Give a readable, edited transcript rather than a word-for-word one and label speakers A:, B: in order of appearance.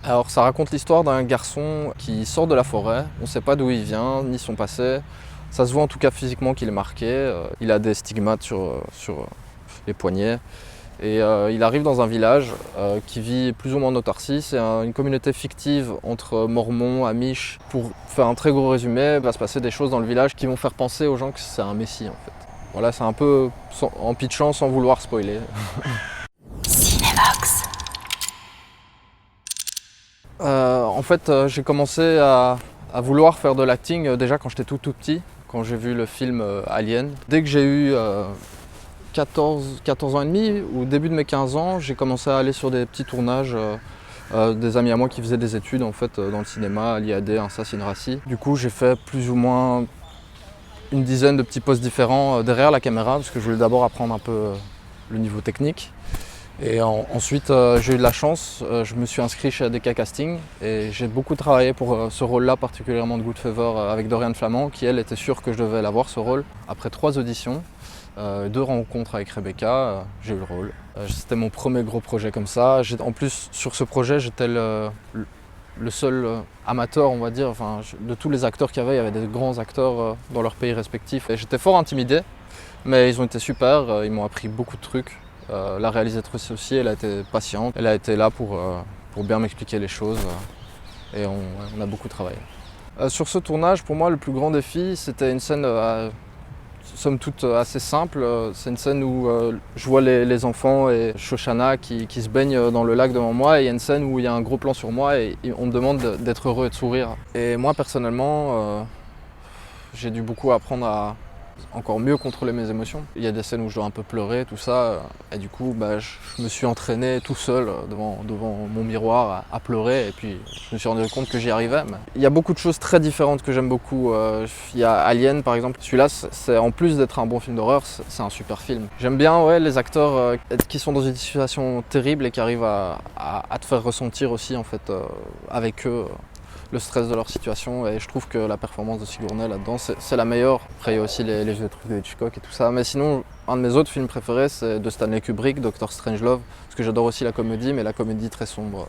A: Alors ça raconte l'histoire d'un garçon qui sort de la forêt, on ne sait pas d'où il vient, ni son passé. Ça se voit en tout cas physiquement qu'il est marqué, il a des stigmates sur les poignets. Et il arrive dans un village qui vit plus ou moins en autarcie. C'est une communauté fictive entre Mormons, Amish. Pour faire un très gros résumé, il va se passer des choses dans le village qui vont faire penser aux gens que c'est un messie en fait. Voilà, c'est un peu en pitchant sans vouloir spoiler.
B: Cinévox.
A: En fait, j'ai commencé à vouloir faire de l'acting déjà quand j'étais tout petit, quand j'ai vu le film Alien. Dès que j'ai eu 14 ans et demi, ou début de mes 15 ans, j'ai commencé à aller sur des petits tournages. Des amis à moi qui faisaient des études en fait, dans le cinéma, à l'IAD, INSA, CINRACI. Du coup, j'ai fait plus ou moins une dizaine de petits postes différents derrière la caméra, parce que je voulais d'abord apprendre un peu le niveau technique. Et ensuite, j'ai eu de la chance, je me suis inscrit chez ADK Casting et j'ai beaucoup travaillé pour ce rôle-là, particulièrement de Good Favor avec Dorian Flamand, qui elle était sûre que je devais l'avoir ce rôle. Après 3 auditions, 2 rencontres avec Rebecca, j'ai eu le rôle. C'était mon premier gros projet comme ça. En plus, sur ce projet, j'étais le seul amateur, on va dire. Enfin, de tous les acteurs qu'il y avait des grands acteurs dans leur pays respectifs. Et j'étais fort intimidé, mais ils ont été super, ils m'ont appris beaucoup de trucs. La réalisatrice aussi, elle a été patiente, elle a été là pour bien m'expliquer les choses et on a beaucoup travaillé. Sur ce tournage, pour moi, le plus grand défi, c'était une scène somme toute assez simple. C'est une scène où je vois les enfants et Shoshana qui se baignent dans le lac devant moi, et il y a une scène où il y a un gros plan sur moi et on me demande d'être heureux et de sourire. Et moi, personnellement, j'ai dû beaucoup apprendre à encore mieux contrôler mes émotions. Il y a des scènes où je dois un peu pleurer, tout ça, et du coup je me suis entraîné tout seul devant mon miroir à pleurer, et puis je me suis rendu compte que j'y arrivais. Mais il y a beaucoup de choses très différentes que j'aime beaucoup. Il y a Alien par exemple, celui-là, c'est en plus d'être un bon film d'horreur, c'est un super film. J'aime bien les acteurs qui sont dans une situation terrible et qui arrivent à te faire ressentir aussi en fait avec eux le stress de leur situation, et je trouve que la performance de Sigourney là-dedans, c'est la meilleure. Après il y a aussi les vieux trucs de Hitchcock et tout ça, mais sinon un de mes autres films préférés c'est de Stanley Kubrick, Dr Strangelove, parce que j'adore aussi la comédie, mais la comédie très sombre.